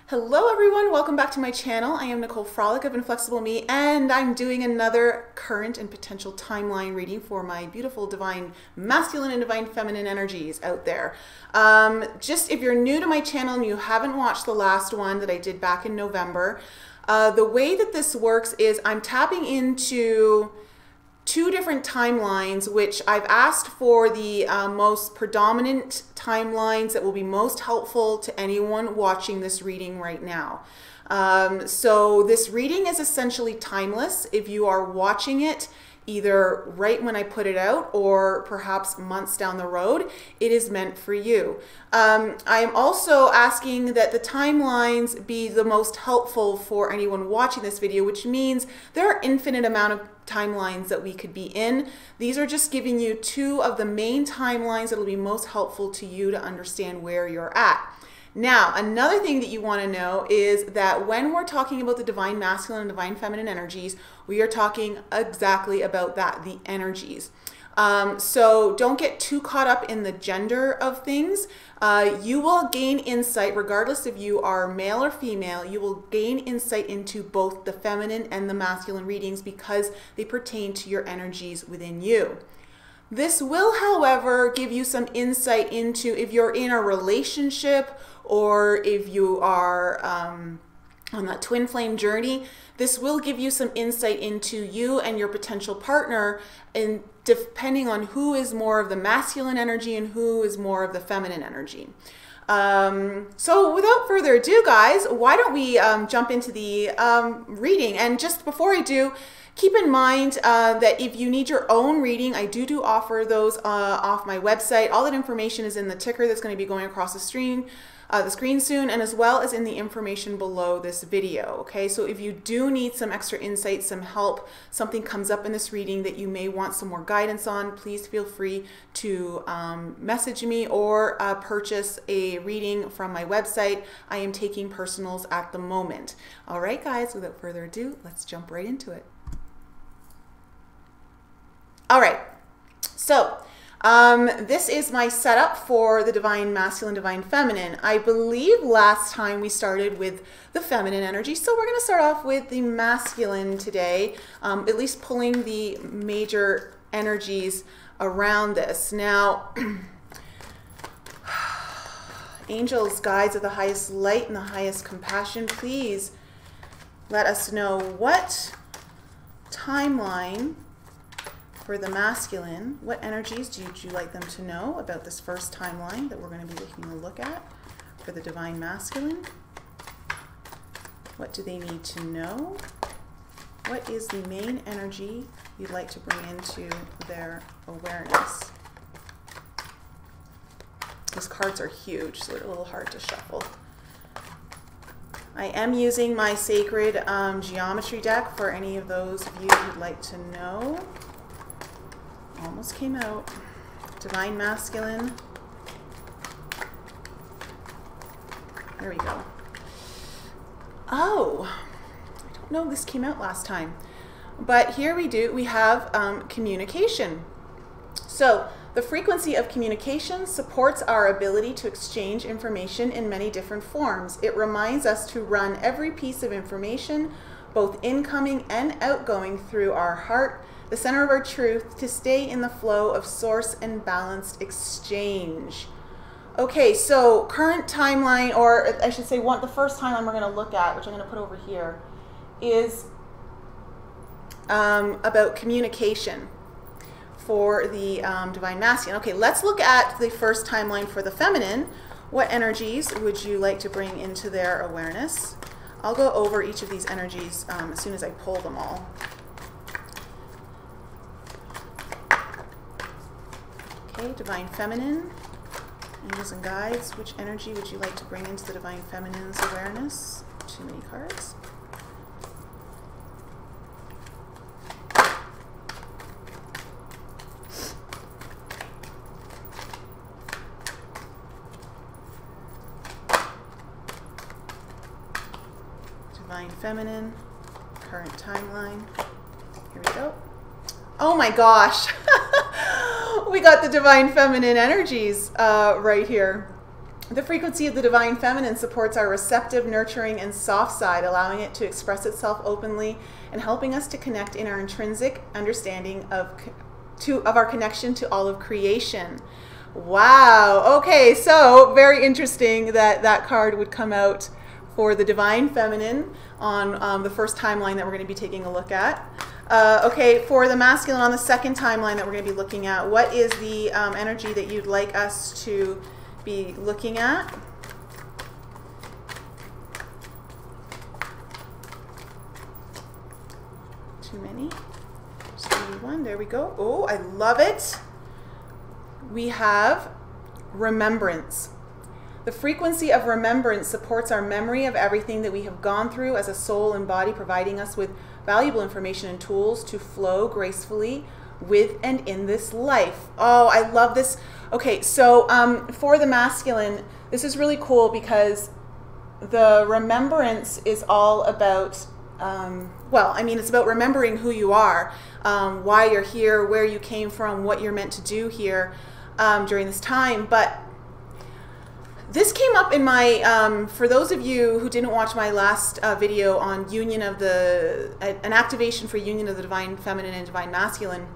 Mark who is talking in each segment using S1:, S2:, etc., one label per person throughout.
S1: Hello everyone, welcome back to my channel. I am Nicole Frolick of Inflexible Me, and I'm doing another current and potential timeline reading for my beautiful divine masculine and divine feminine energies out there. Just if you're new to my channel and you haven't watched the last one that I did back in November, the way that this works is I'm tapping into two different timelines, which I've asked for the most predominant timelines that will be most helpful to anyone watching this reading right now. So this reading is essentially timeless. If you are watching it either right when I put it out or perhaps months down the road, it is meant for you. I am also asking that the timelines be the most helpful for anyone watching this video, which means there are infinite amount of timelines that we could be in. These are just giving you two of the main timelines that will be most helpful to you to understand where you're at. Now, another thing that you want to know is that when we're talking about the divine masculine and divine feminine energies, we are talking exactly about that, the energies. So don't get too caught up in the gender of things. You will gain insight, regardless if you are male or female, you will gain insight into both the feminine and the masculine readings because they pertain to your energies within you. This will, however, give you some insight into if you're in a relationship or if you are on that twin flame journey. This will give you some insight into you and your potential partner, and depending on who is more of the masculine energy and who is more of the feminine energy. So without further ado, guys, why don't we jump into the reading? And just before I do, keep in mind that if you need your own reading, I do offer those off my website. All that information is in the ticker that's going to be going across the screen soon, and as well as in the information below this video. Okay, so if you do need some extra insight, some help, something comes up in this reading that you may want some more guidance on, please feel free to message me or purchase a reading from my website. I am taking personals at the moment. All right, guys, without further ado, let's jump right into it. All right, so this is my setup for the divine masculine, divine feminine. I believe last time we started with the feminine energy, so we're going to start off with the masculine today, at least pulling the major energies around this. Now, angels, guides of the highest light and the highest compassion, please let us know what timeline for the masculine, what energies would you like them to know about this first timeline that we're going to be taking a look at for the divine masculine? What do they need to know? What is the main energy you'd like to bring into their awareness? These cards are huge, so they're a little hard to shuffle. I am using my sacred geometry deck for any of those of you who'd like to know. Almost came out. Divine masculine. There we go. Oh, I don't know if this came out last time, but here we do. We have communication. So the frequency of communication supports our ability to exchange information in many different forms. It reminds us to run every piece of information, both incoming and outgoing, through our heart, the center of our truth, to stay in the flow of source and balanced exchange. Okay, so current timeline, or I should say the first timeline we're going to look at, which I'm going to put over here, is about communication for the divine masculine. Okay, let's look at the first timeline for the feminine. What energies would you like to bring into their awareness? I'll go over each of these energies as soon as I pull them all. Okay, divine feminine, angels and guides, which energy would you like to bring into the divine feminine's awareness? Too many cards. Divine feminine, current timeline. Here we go. Oh my gosh. We got the divine feminine energies right here. The frequency of the divine feminine supports our receptive, nurturing, and soft side, allowing it to express itself openly and helping us to connect in our intrinsic understanding of our connection to all of creation. Wow. Okay, so very interesting that that card would come out for the divine feminine on the first timeline that we're going to be taking a look at. Okay, for the masculine on the second timeline that we're going to be looking at, what is the energy that you'd like us to be looking at? Too many. Just give me one. There we go. Oh, I love it. We have remembrance. The frequency of remembrance supports our memory of everything that we have gone through as a soul and body, providing us with valuable information and tools to flow gracefully with and in this life. Oh, I love this. Okay, so for the masculine, this is really cool because the remembrance is all about, well, I mean, it's about remembering who you are, why you're here, where you came from, what you're meant to do here during this time. But this came up in my, for those of you who didn't watch my last video on union of an activation for union of the divine feminine and divine masculine,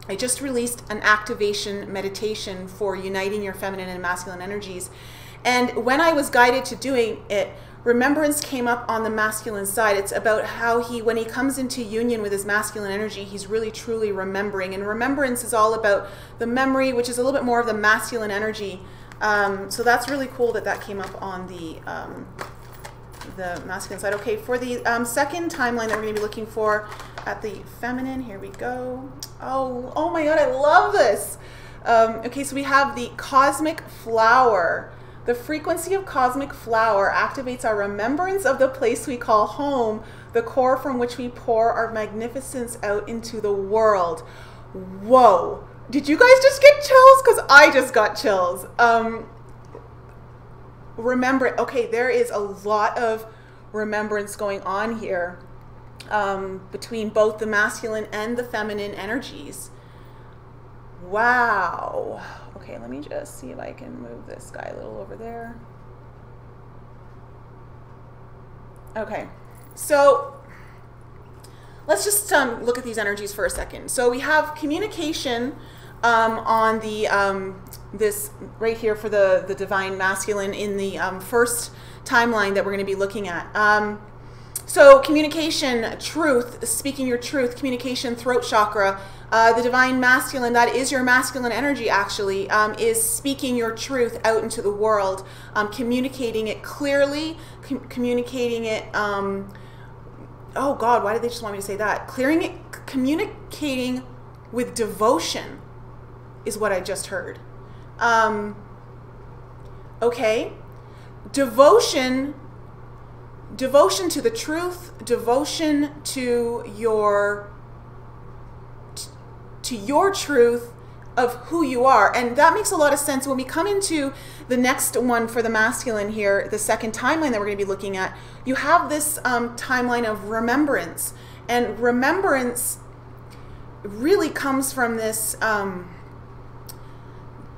S1: I just released an activation meditation for uniting your feminine and masculine energies. And when I was guided to doing it, remembrance came up on the masculine side. It's about how when he comes into union with his masculine energy, he's really truly remembering. And remembrance is all about the memory, which is a little bit more of the masculine energy. So that's really cool that that came up on the masculine side. Okay, for the second timeline that we're going to be looking for at the feminine, here we go. Oh my God, I love this. Okay, so we have the cosmic flower. The frequency of cosmic flower activates our remembrance of the place we call home, the core from which we pour our magnificence out into the world. Whoa. Did you guys just get chills? Because I just got chills. Remember, okay, there is a lot of remembrance going on here between both the masculine and the feminine energies. Wow. Okay, let me just see if I can move this guy a little over there. Okay, so let's just look at these energies for a second. So we have communication on the this right here for the divine masculine in the first timeline that we're going to be looking at. So communication, truth, speaking your truth, communication, throat chakra, the divine masculine, that is your masculine energy actually, is speaking your truth out into the world, communicating it clearly, communicating it, oh God, why did they just want me to say that? Communicating with devotion is what I just heard. Okay, devotion to the truth, devotion to your truth of who you are. And that makes a lot of sense. When we come into the next one for the masculine here, the second timeline that we're going to be looking at, you have this timeline of remembrance. And remembrance really comes from this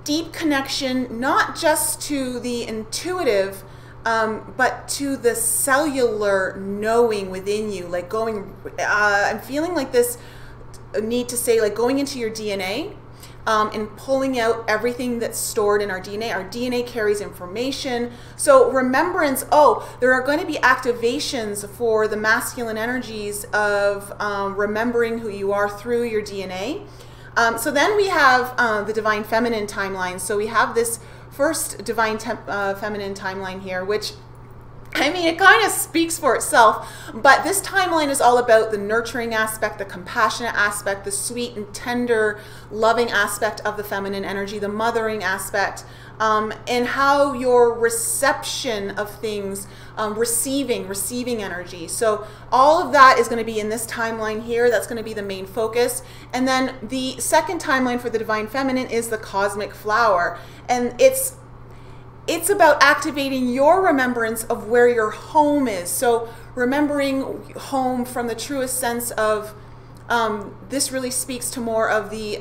S1: deep connection, not just to the intuitive, but to the cellular knowing within you, like going, I'm feeling like this need to say, like going into your DNA and pulling out everything that's stored in our DNA. Our DNA carries information. So remembrance, there are going to be activations for the masculine energies of remembering who you are through your DNA. So then we have the divine feminine timeline. So we have this first divine feminine timeline here, which, I mean, it kind of speaks for itself, but this timeline is all about the nurturing aspect, the compassionate aspect, the sweet and tender, loving aspect of the feminine energy, the mothering aspect, and how your reception of things, receiving energy. So all of that is going to be in this timeline here. That's going to be the main focus. And then the second timeline for the divine feminine is the cosmic flower. And it's about activating your remembrance of where your home is. So remembering home from the truest sense of, this really speaks to more of the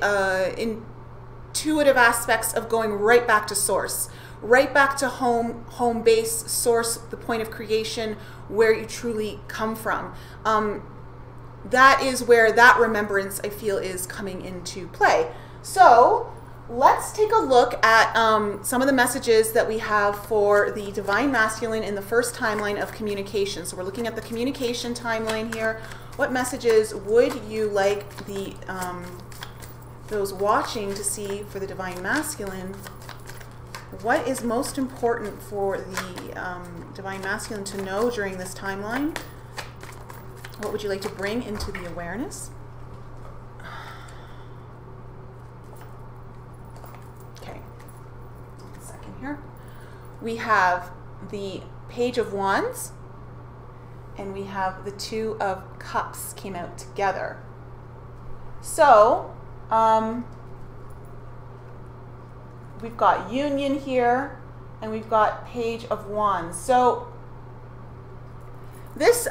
S1: intuitive aspects of going right back to source, right back to home base, source, the point of creation, where you truly come from. That is where that remembrance, I feel, is coming into play. So let's take a look at some of the messages that we have for the Divine Masculine in the first timeline of communication. So we're looking at the communication timeline here. What messages would you like the those watching to see for the Divine Masculine? What is most important for the Divine Masculine to know during this timeline? What would you like to bring into the awareness? Okay, a second here. We have the Page of Wands, and we have the Two of Cups came out together. So, we've got union here, and we've got Page of Wands. So, this,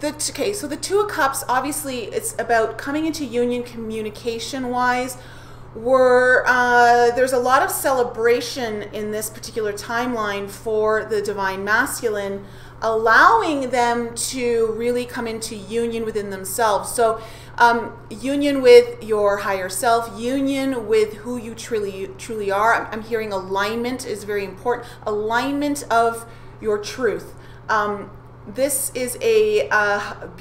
S1: okay, so the Two of Cups, obviously, it's about coming into union communication-wise. There's a lot of celebration in this particular timeline for the Divine Masculine, allowing them to really come into union within themselves. So union with your higher self, union with who you truly are. I'm hearing alignment is very important. Alignment of your truth. This is a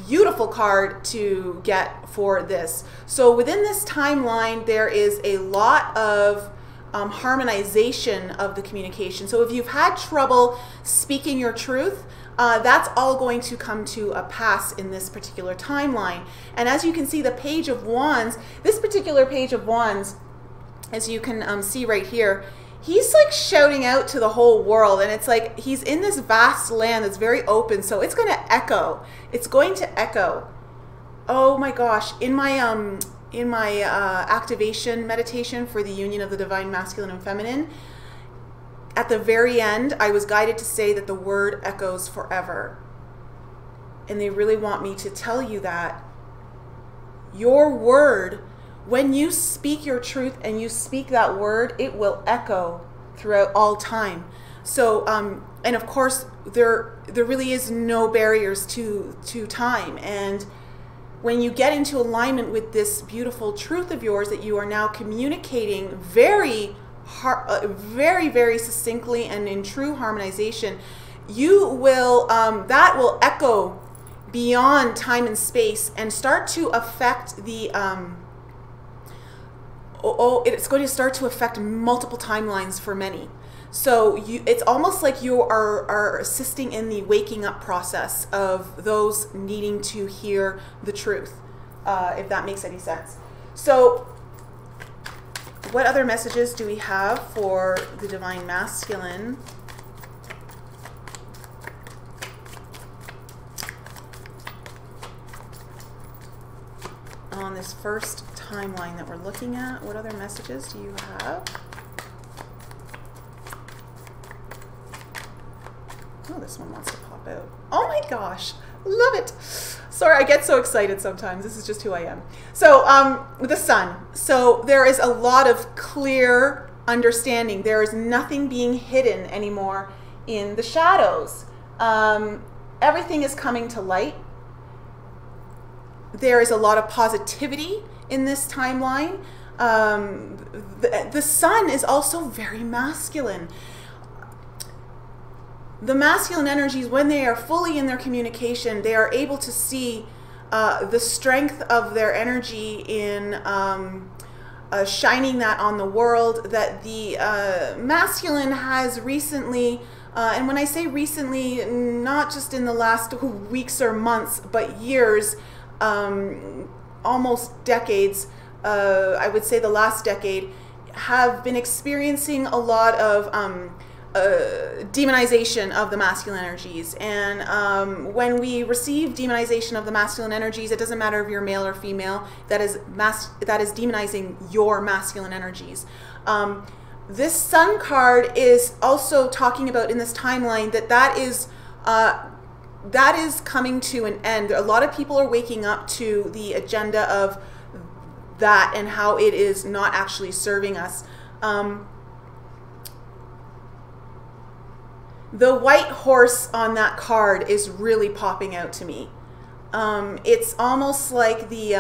S1: beautiful card to get for this. So within this timeline, there is a lot of harmonization of the communication. So if you've had trouble speaking your truth, that's all going to come to a pass in this particular timeline. And as you can see, the Page of Wands, this particular Page of Wands, as you can see right here, he's like shouting out to the whole world, and it's like he's in this vast land that's very open, so it's going to echo. It's going to echo. Oh my gosh, in my activation meditation for the union of the Divine Masculine and Feminine, at the very end, I was guided to say that the word echoes forever. And they really want me to tell you that your word, when you speak your truth and you speak that word, it will echo throughout all time. So, and of course, there really is no barriers to time. And when you get into alignment with this beautiful truth of yours that you are now communicating very succinctly and in true harmonization, you will that will echo beyond time and space and start to affect the it's going to start to affect multiple timelines for many. So it's almost like you are assisting in the waking up process of those needing to hear the truth, if that makes any sense. So what other messages do we have for the Divine Masculine? On this first timeline that we're looking at, what other messages do you have? Oh, this one wants to pop out. Oh my gosh, love it. Sorry, I get so excited sometimes. This is just who I am. So the Sun. So there is a lot of clear understanding. There is nothing being hidden anymore in the shadows. Everything is coming to light. There is a lot of positivity in this timeline. The Sun is also very masculine. The masculine energies, when they are fully in their communication, they are able to see the strength of their energy in shining that on the world, that the masculine has recently, and when I say recently, not just in the last weeks or months, but years, almost decades, I would say the last decade, have been experiencing a lot of demonization of the masculine energies. And when we receive demonization of the masculine energies, it doesn't matter if you're male or female, that is demonizing your masculine energies. This Sun card is also talking about in this timeline that is coming to an end. A lot of people are waking up to the agenda of that and how it is not actually serving us. The white horse on that card is really popping out to me. It's almost like the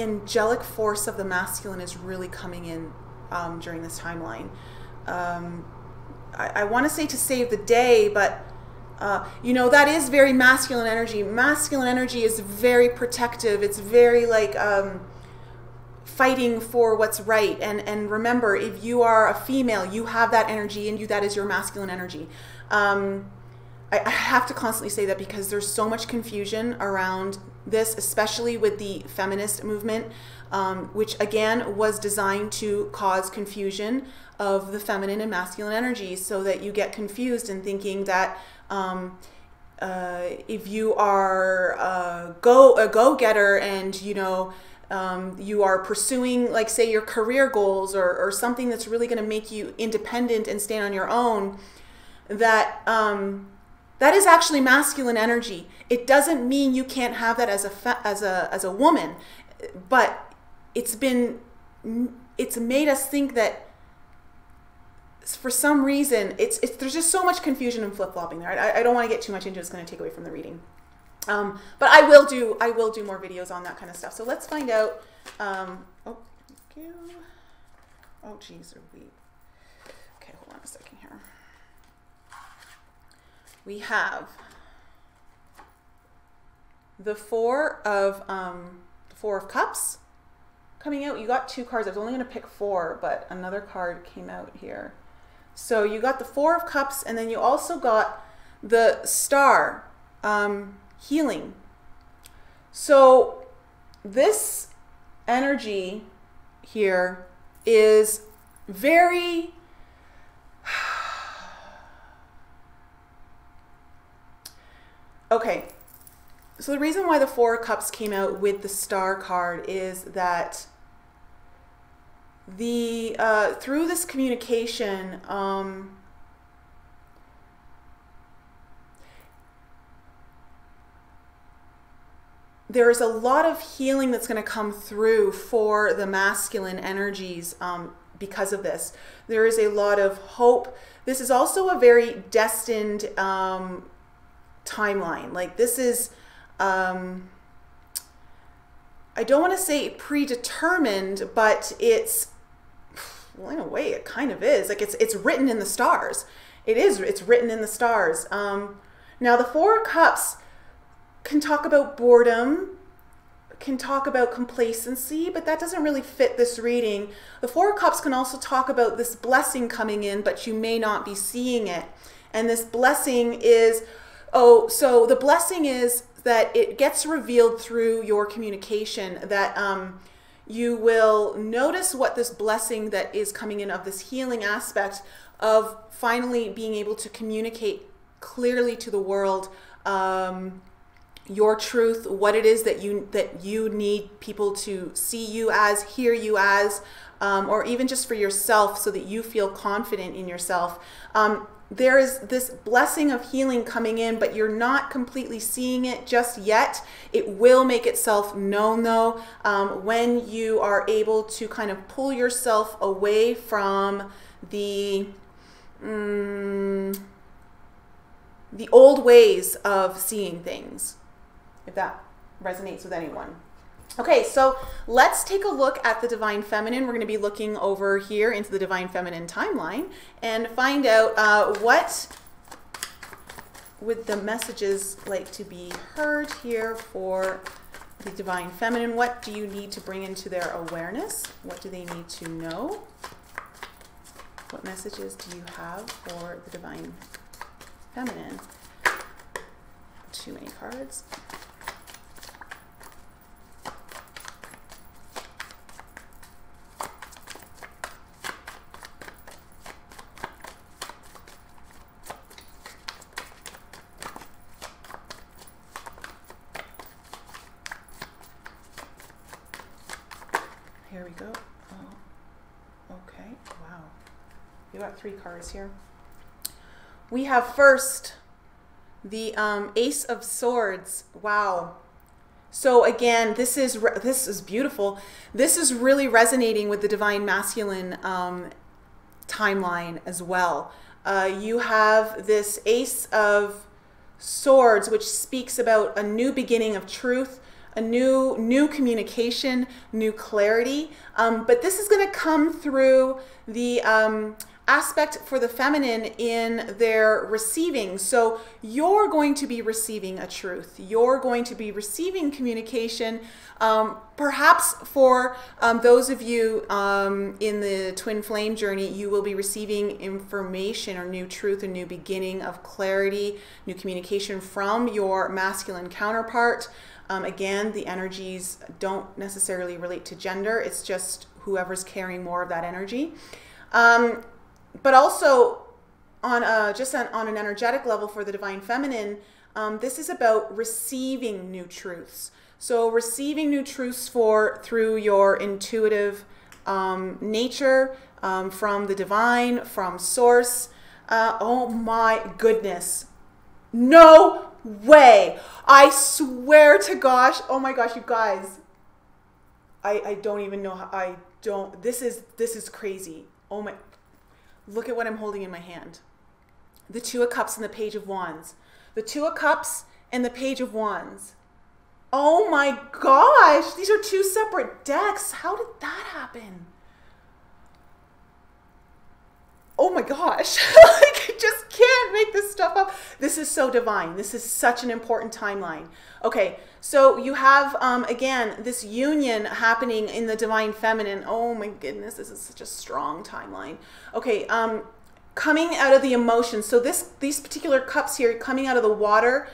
S1: angelic force of the masculine is really coming in during this timeline. I want to say to save the day, but you know, that is very masculine energy. Masculine energy is very protective. It's very like fighting for what's right. And remember, if you are a female, you have that energy in you. That is your masculine energy. I have to constantly say that because there's so much confusion around this, especially with the feminist movement, which again was designed to cause confusion of the feminine and masculine energies, so that you get confused in thinking that if you are a go-getter and you know you are pursuing, like, say, your career goals or something that's really going to make you independent and stand on your own, that that is actually masculine energy. It doesn't mean you can't have that as a woman, but it's made us think that for some reason there's just so much confusion and flip-flopping there. I don't want to get too much into it. It's going to take away from the reading. But I will do more videos on that kind of stuff. So let's find out. Oh, thank you. Oh, geez, okay, hold on a second here. We have the Four of Cups coming out. You got two cards. I was only going to pick four, but another card came out here. So you got the Four of Cups, and then you also got the Star, healing. So this energy here is very okay. So the reason why the Four of Cups came out with the Star card is that the through this communication, there is a lot of healing that's going to come through for the masculine energies because of this. There is a lot of hope. This is also a very destined timeline. Like, this is, I don't want to say predetermined, but it's, well, in a way it kind of is. Like, it's written in the stars. It's written in the stars. Now the Four of Cups can talk about boredom, can talk about complacency, but that doesn't really fit this reading. The Four of Cups can also talk about this blessing coming in, but you may not be seeing it. And this blessing is, so the blessing is that it gets revealed through your communication, that you will notice what this blessing that is coming in of this healing aspect of finally being able to communicate clearly to the world your truth, what it is that you need people to see you as, hear you as, or even just for yourself, so that you feel confident in yourself. There is this blessing of healing coming in, but you're not completely seeing it just yet. It will make itself known, though, when you are able to kind of pull yourself away from the old ways of seeing things, if that resonates with anyone. Okay, so let's take a look at the Divine Feminine. We're going to be looking over here into the Divine Feminine timeline and find out what would the messages like to be heard here for the Divine Feminine. What do you need to bring into their awareness? What do they need to know? What messages do you have for the Divine Feminine? Too many cards. Here we go. Oh, okay. Wow. You got three cards here. We have first the Ace of Swords. Wow. So again, this is beautiful. This is really resonating with the divine masculine timeline as well. You have this Ace of Swords, which speaks about a new beginning of truth, a new communication, new clarity. But this is going to come through the aspect for the feminine in their receiving. So you're going to be receiving a truth. You're going to be receiving communication. Perhaps for those of you in the twin flame journey, you will be receiving information or new truth, a new beginning of clarity, new communication from your masculine counterpart. Again, the energies don't necessarily relate to gender. It's just whoever's carrying more of that energy. But also on an energetic level for the divine feminine, this is about receiving new truths. So receiving new truths through your intuitive nature, from the divine, from source. Oh my goodness. No way. I swear to gosh. Oh my gosh, you guys. I don't even know how this is crazy. Oh my, look at what I'm holding in my hand. The Two of Cups and the Page of Wands. The Two of Cups and the Page of Wands. Oh my gosh, these are two separate decks. How did that happen? Oh my gosh, like, I just can't make this stuff up. This is so divine. This is such an important timeline. Okay, so you have, again, this union happening in the divine feminine. Oh my goodness, this is such a strong timeline. Okay, coming out of the emotions. So these particular cups here, coming out of the water,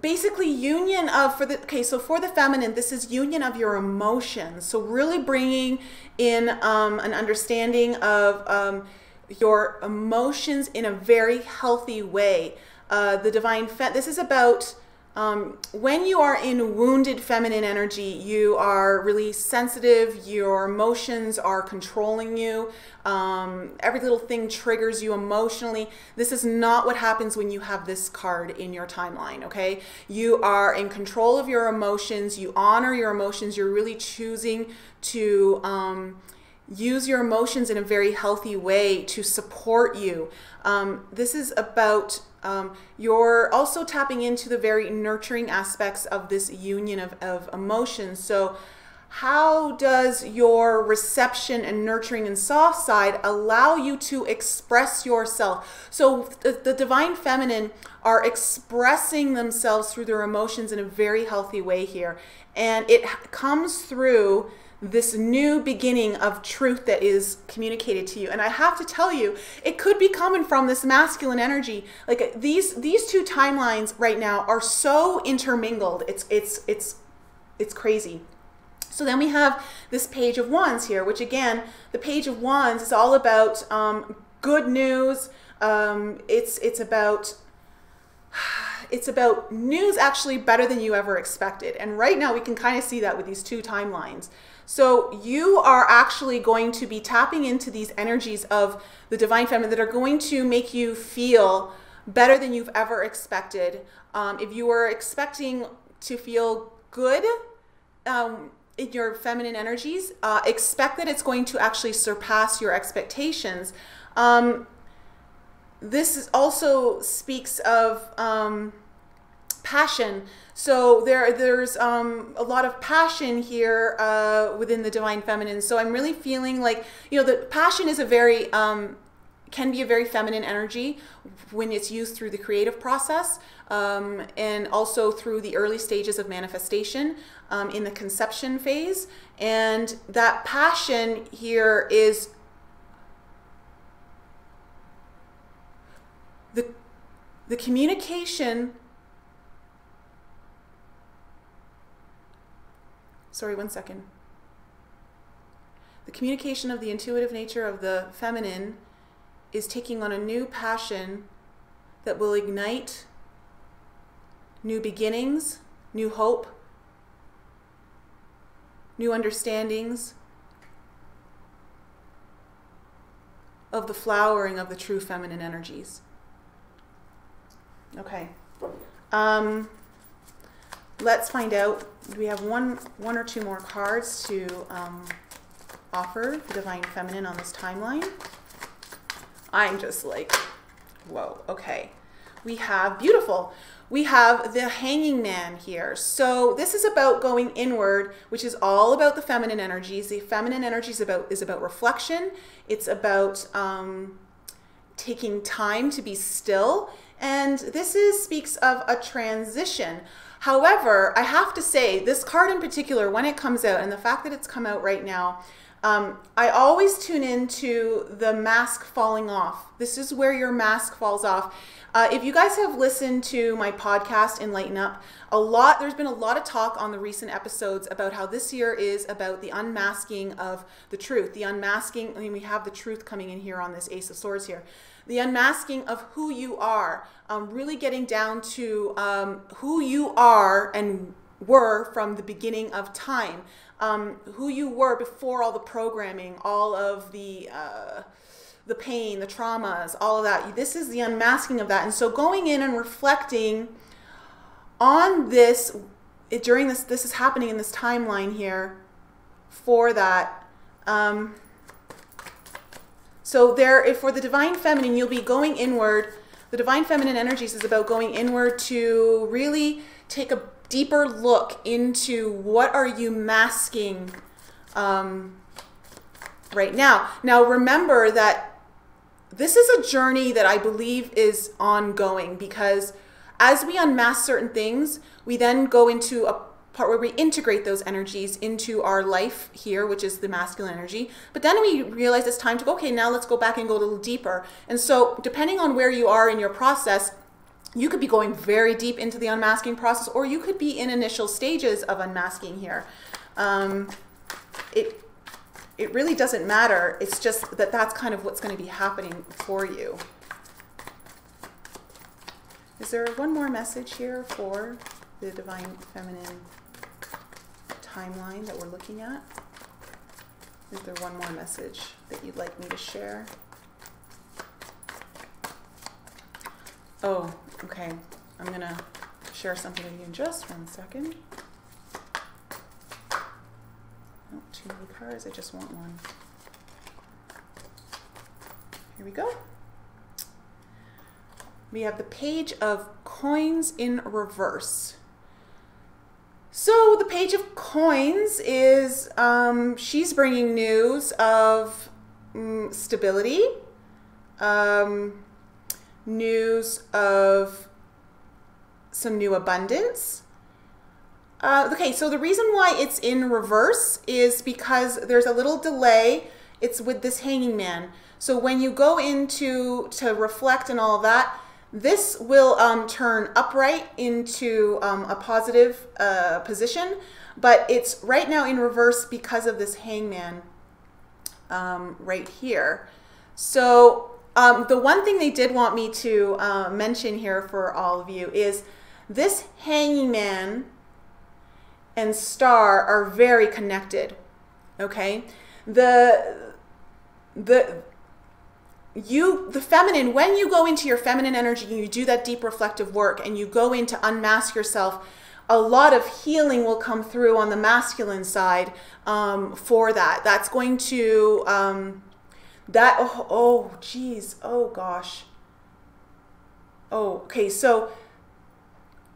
S1: basically union of, for the feminine, this is union of your emotions. So really bringing in an understanding of your emotions in a very healthy way. The divine, this is about when you are in wounded feminine energy, you are really sensitive, your emotions are controlling you, every little thing triggers you emotionally. This is not what happens when you have this card in your timeline, okay? You are in control of your emotions, you honor your emotions, you're really choosing to use your emotions in a very healthy way to support you. This is about you're also tapping into the very nurturing aspects of this union of emotions. So how does your reception and nurturing and soft side allow you to express yourself? So the divine feminine are expressing themselves through their emotions in a very healthy way here. And it comes through this new beginning of truth that is communicated to you. And I have to tell you, it could be coming from this masculine energy. Like these two timelines right now are so intermingled. It's crazy. So then we have this Page of Wands here, which again, the Page of Wands is all about good news. It's about news actually better than you ever expected. And right now we can kind of see that with these two timelines. So you are actually going to be tapping into these energies of the divine feminine that are going to make you feel better than you've ever expected. If you were expecting to feel good in your feminine energies, expect that it's going to actually surpass your expectations. This also speaks of passion. So there's a lot of passion here within the divine feminine. So I'm really feeling like, you know, the passion is a very can be a very feminine energy when it's used through the creative process, and also through the early stages of manifestation in the conception phase. And that passion here is the communication. Sorry, one second. The communication of the intuitive nature of the feminine is taking on a new passion that will ignite new beginnings, new hope, new understandings of the flowering of the true feminine energies. Okay. Let's find out. We have one or two more cards to offer the Divine Feminine on this timeline. I'm just like, whoa, okay. We have, beautiful. We have the Hanging Man here. So this is about going inward, which is all about the feminine energies. The feminine energy is about reflection. It's about taking time to be still. And this speaks of a transition. However, I have to say, this card in particular, when it comes out, and the fact that it's come out right now, I always tune into the mask falling off. This is where your mask falls off. If you guys have listened to my podcast, Enlighten Up, there's been a lot of talk on the recent episodes about how this year is about the unmasking of the truth. The unmasking, I mean, we have the truth coming in here on this Ace of Swords here. The unmasking of who you are, really getting down to who you are and were from the beginning of time, who you were before all the programming, all of the pain, the traumas, all of that. This is the unmasking of that. And so going in and reflecting on this, during this is happening in this timeline here for that. So if for the Divine Feminine, you'll be going inward. The Divine Feminine energies is about going inward to really take a deeper look into what are you masking right now. Now remember that this is a journey that I believe is ongoing, because as we unmask certain things, we then go into a part where we integrate those energies into our life here, which is the masculine energy. But then we realize it's time to go, okay, now let's go back and go a little deeper. And so depending on where you are in your process, you could be going very deep into the unmasking process, or you could be in initial stages of unmasking here. It really doesn't matter. It's just that that's kind of what's going to be happening for you. Is there one more message here for the Divine Feminine timeline that we're looking at? Is there one more message that you'd like me to share? Oh, okay. I'm going to share something with you in just 1 second. Oh, too many cards. I just want one. Here we go. We have the Page of Coins in reverse. So the Page of Coins is, she's bringing news of stability, news of some new abundance. Okay, so the reason why it's in reverse is because there's a little delay. It's with this Hanging Man. So when you go into to reflect and all of that, this will turn upright into a positive position, but it's right now in reverse because of this Hangman right here. So the one thing they did want me to mention here for all of you is this Hanging Man and Star are very connected. Okay, the feminine, when you go into your feminine energy and you do that deep reflective work and you go in to unmask yourself, a lot of healing will come through on the masculine side for that. That's going to oh geez, oh gosh. Oh, okay, so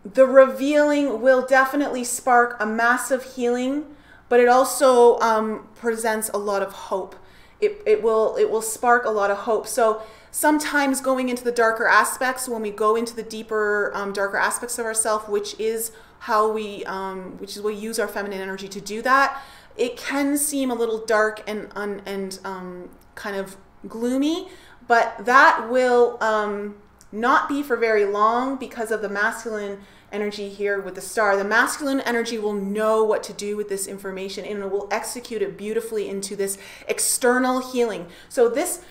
S1: the revealing will definitely spark a massive healing, but it also presents a lot of hope. It will spark a lot of hope. So sometimes going into the darker aspects, when we go into the deeper, darker aspects of ourselves, which is how we use our feminine energy to do that, it can seem a little dark and kind of gloomy, but that will not be for very long because of the masculine energy here with the Star. The masculine energy will know what to do with this information, and it will execute it beautifully into this external healing. So this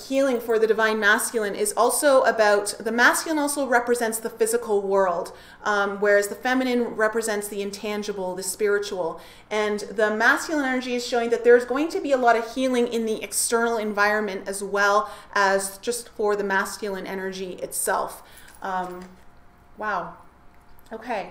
S1: healing for the Divine Masculine is also about, the masculine also represents the physical world, whereas the feminine represents the intangible, the spiritual. And the masculine energy is showing that there's going to be a lot of healing in the external environment as well as just for the masculine energy itself. Wow. Okay.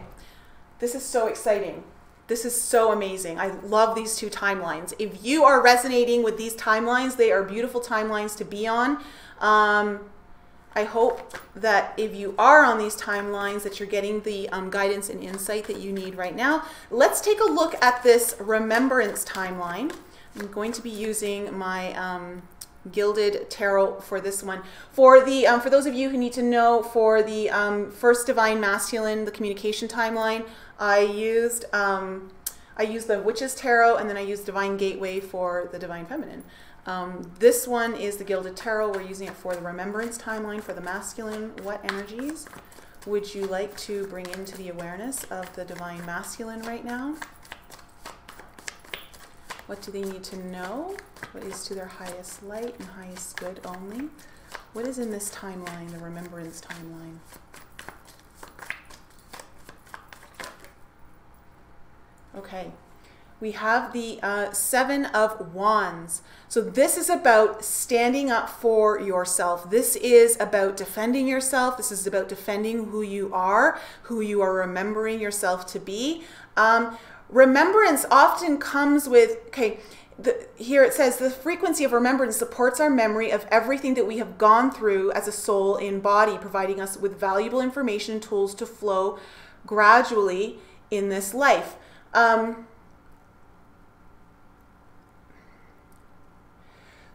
S1: This is so exciting. This is so amazing. I love these two timelines. If you are resonating with these timelines, they are beautiful timelines to be on. I hope that if you are on these timelines that you're getting the guidance and insight that you need right now. Let's take a look at this Remembrance timeline. I'm going to be using my Gilded Tarot for this one. For those of you who need to know, for the first Divine Masculine, the communication timeline, I used the Witch's Tarot, and then I used Divine Gateway for the Divine Feminine. This one is the Gilded Tarot. We're using it for the Remembrance timeline for the masculine. What energies would you like to bring into the awareness of the Divine Masculine right now? What do they need to know? What is to their highest light and highest good only? What is in this timeline, the Remembrance timeline? Okay, we have the Seven of Wands. So this is about standing up for yourself. This is about defending yourself. This is about defending who you are remembering yourself to be. Remembrance often comes with, here it says, the frequency of remembrance supports our memory of everything that we have gone through as a soul in body, providing us with valuable information and tools to flow gradually in this life.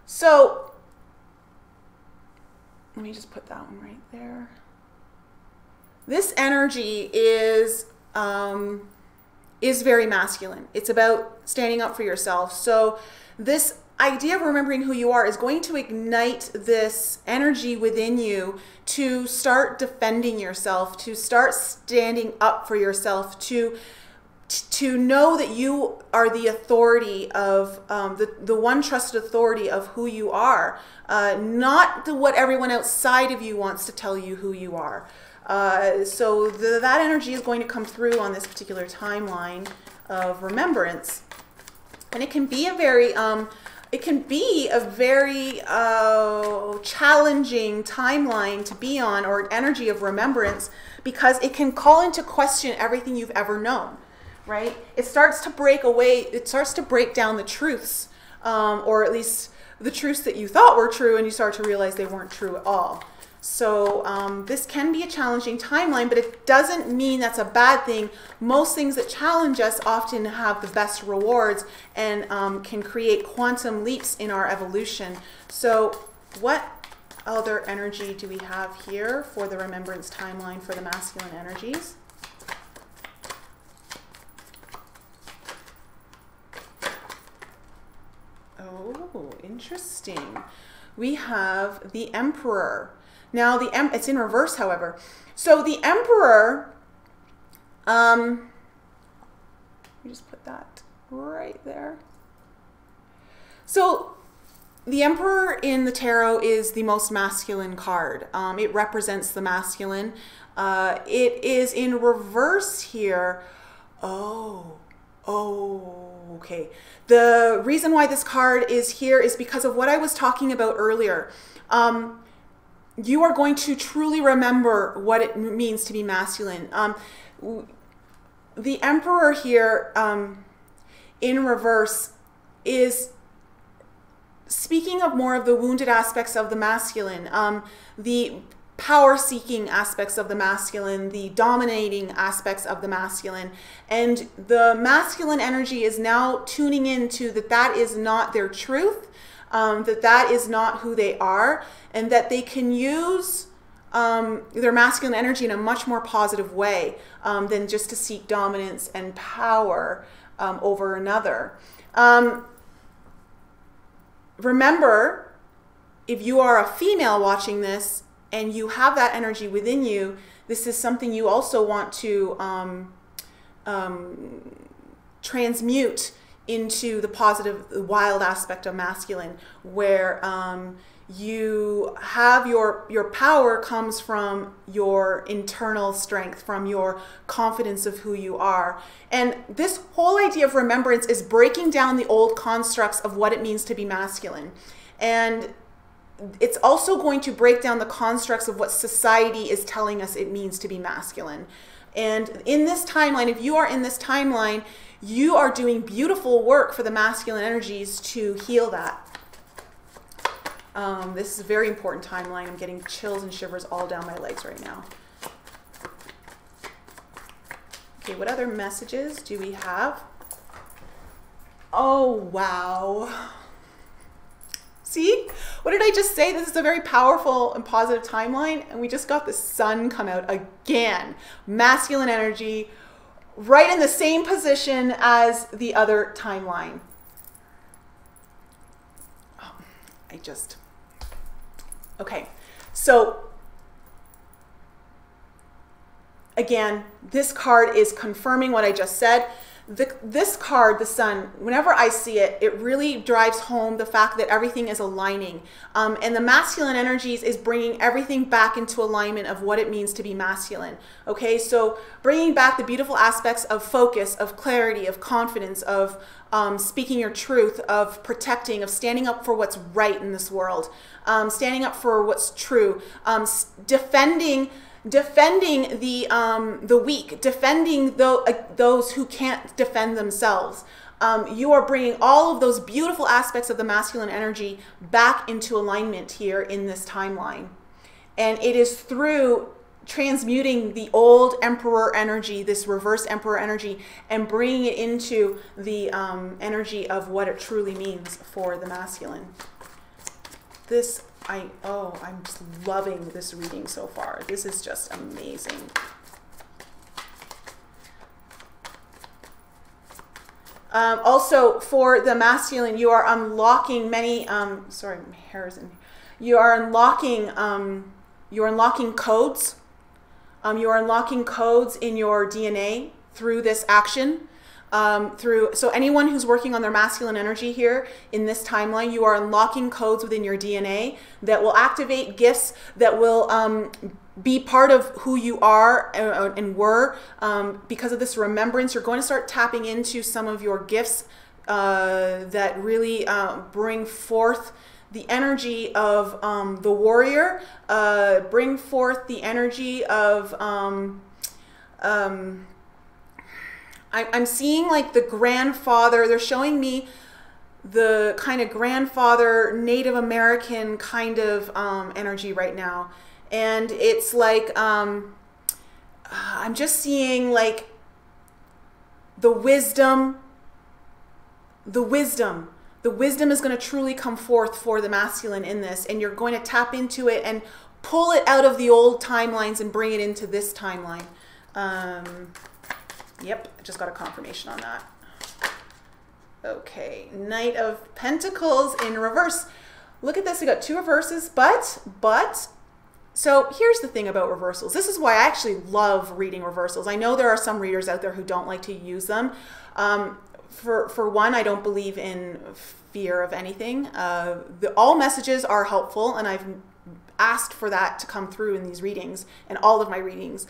S1: So let me just put that one right there. This energy is very masculine. It's about standing up for yourself. So this idea of remembering who you are is going to ignite this energy within you to start defending yourself, to start standing up for yourself, to know that you are the authority of, the one trusted authority of who you are, not what everyone outside of you wants to tell you who you are. So that energy is going to come through on this particular timeline of remembrance. And it can be a very, challenging timeline to be on, or energy of remembrance, because it can call into question everything you've ever known. Right? It starts to break away, it starts to break down the truths, or at least the truths that you thought were true, and you start to realize they weren't true at all. So this can be a challenging timeline, but it doesn't mean that's a bad thing. Most things that challenge us often have the best rewards and can create quantum leaps in our evolution. So what other energy do we have here for the Remembrance timeline for the masculine energies? Oh, interesting. We have the Emperor. Now, it's in reverse, however. So the Emperor, let me just put that right there. So the Emperor in the tarot is the most masculine card. It represents the masculine. It is in reverse here. Okay. The reason why this card is here is because of what I was talking about earlier. You are going to truly remember what it means to be masculine. The Emperor here in reverse is speaking of more of the wounded aspects of the masculine, the power-seeking aspects of the masculine, the dominating aspects of the masculine. And the masculine energy is now tuning into that is not their truth, that is not who they are, and that they can use their masculine energy in a much more positive way than just to seek dominance and power over another. Remember, if you are a female watching this and you have that energy within you, this is something you also want to transmute into the positive, wild aspect of masculine, where you have your power comes from your internal strength, from your confidence of who you are. And this whole idea of remembrance is breaking down the old constructs of what it means to be masculine. And it's also going to break down the constructs of what society is telling us it means to be masculine. And in this timeline, if you are in this timeline, you are doing beautiful work for the masculine energies to heal that. This is a very important timeline. I'm getting chills and shivers all down my legs right now. Okay, what other messages do we have? Oh, wow. See? What did I just say? This is a very powerful and positive timeline, and we just got the sun come out again. Masculine energy, right in the same position as the other timeline. Oh, okay. So, again, this card is confirming what I just said. This card, the sun, whenever I see it, it really drives home the fact that everything is aligning. And the masculine energies is bringing everything back into alignment of what it means to be masculine. Okay, so bringing back the beautiful aspects of focus, of clarity, of confidence, of speaking your truth, of protecting, of standing up for what's right in this world, standing up for what's true, defending the weak, defending those who can't defend themselves. You are bringing all of those beautiful aspects of the masculine energy back into alignment here in this timeline. And it is through transmuting the old emperor energy, this reverse emperor energy, and bringing it into the energy of what it truly means for the masculine. I'm just loving this reading so far. This is just amazing. Also, for the masculine, you are unlocking many, sorry, my hair is in here. You're unlocking codes. You are unlocking codes in your DNA through this action. So anyone who's working on their masculine energy here in this timeline, you are unlocking codes within your DNA that will activate gifts that will be part of who you are and were. Because of this remembrance, you're going to start tapping into some of your gifts that really bring forth the energy of the warrior, bring forth the energy of I'm seeing like the grandfather. They're showing me the kind of grandfather Native American kind of energy right now. And it's like, I'm just seeing like the wisdom is going to truly come forth for the masculine in this. And you're going to tap into it and pull it out of the old timelines and bring it into this timeline. Yep, I just got a confirmation on that. Okay, Knight of Pentacles in reverse. Look at this, we got two reverses, but, so here's the thing about reversals. This is why I actually love reading reversals. I know there are some readers out there who don't like to use them. For one, I don't believe in fear of anything. All messages are helpful, and I've asked for that to come through in these readings, and all of my readings.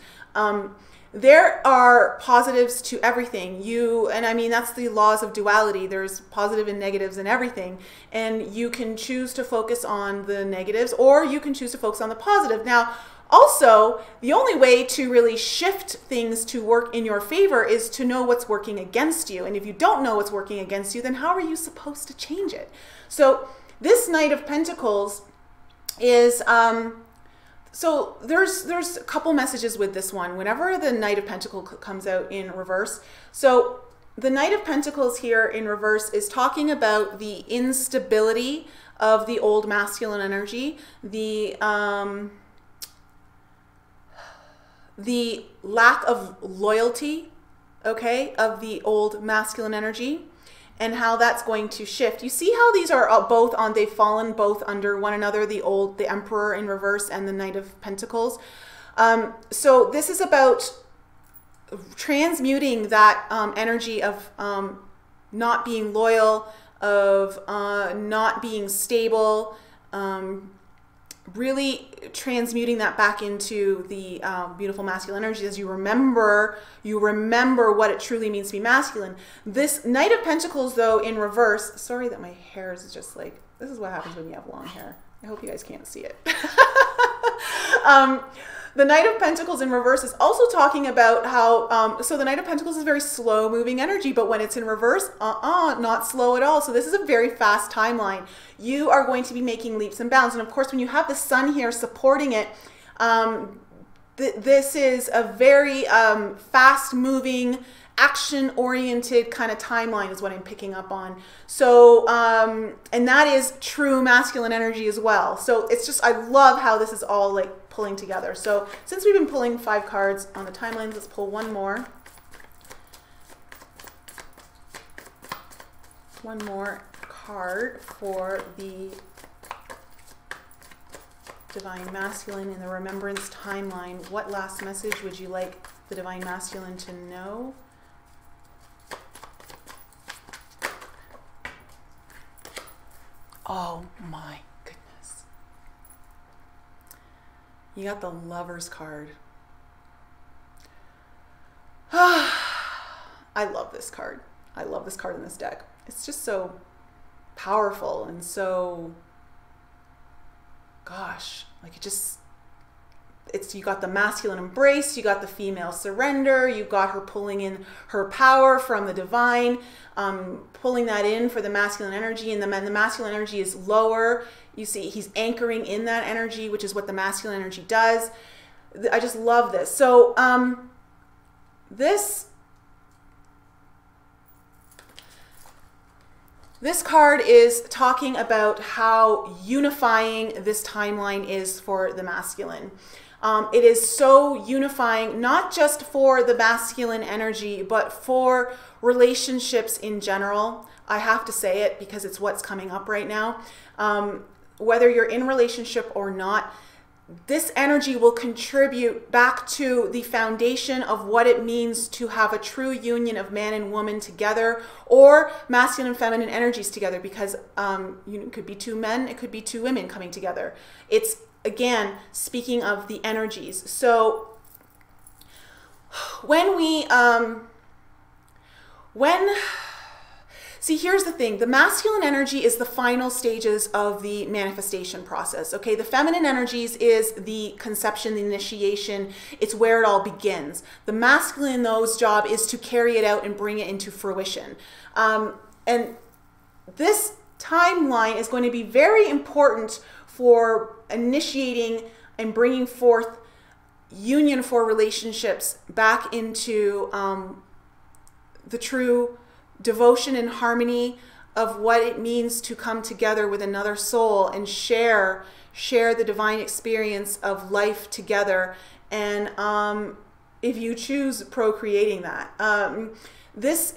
S1: There are positives to everything. And I mean, that's the laws of duality. There's positive and negatives in everything. And you can choose to focus on the negatives, or you can choose to focus on the positive. Now, also, the only way to really shift things to work in your favor is to know what's working against you. And if you don't know what's working against you, then how are you supposed to change it? So this Knight of Pentacles is... So there's a couple messages with this one. Whenever the Knight of Pentacles comes out in reverse, so the Knight of Pentacles here in reverse is talking about the instability of the old masculine energy, the lack of loyalty, okay, of the old masculine energy, and how that's going to shift. You see how these are both on, they've fallen both under one another, the Emperor in reverse and the Knight of Pentacles. So this is about transmuting that energy of not being loyal, of not being stable, really transmuting that back into the beautiful masculine energy as you remember what it truly means to be masculine. This Knight of Pentacles, though, in reverse, sorry that my hair is just like, this is what happens when you have long hair. I hope you guys can't see it. The Knight of Pentacles in reverse is also talking about how, so the Knight of Pentacles is very slow moving energy, but when it's in reverse, not slow at all. So this is a very fast timeline. You are going to be making leaps and bounds. And of course, when you have the sun here supporting it, this is a very fast moving, action-oriented kind of timeline is what I'm picking up on. So, and that is true masculine energy as well. So it's just, I love how this is all like pulling together. So since we've been pulling 5 cards on the timelines, let's pull one more. One more card for the Divine Masculine in the Remembrance timeline. What last message would you like the Divine Masculine to know? Oh my goodness. You got the Lover's card. I love this card. I love this card in this deck. It's just so powerful and so, gosh, like it just, you got the masculine embrace, you got the female surrender, you got her pulling in her power from the divine, pulling that in for the masculine energy, and the masculine energy is lower. You see he's anchoring in that energy, which is what the masculine energy does. I just love this. So this card is talking about how unifying this timeline is for the masculine. It is so unifying, not just for the masculine energy, but for relationships in general. I have to say it because it's what's coming up right now. Whether you're in a relationship or not, this energy will contribute back to the foundation of what it means to have a true union of man and woman together, or masculine and feminine energies together, because it could be 2 men, it could be 2 women coming together. It's, again, speaking of the energies. So when we, see, here's the thing. The masculine energy is the final stages of the manifestation process, okay? The feminine energies is the conception, the initiation. It's where it all begins. The masculine, though's job is to carry it out and bring it into fruition. And this timeline is going to be very important for initiating and bringing forth union for relationships back into the true devotion and harmony of what it means to come together with another soul and share the divine experience of life together. And if you choose procreating that, this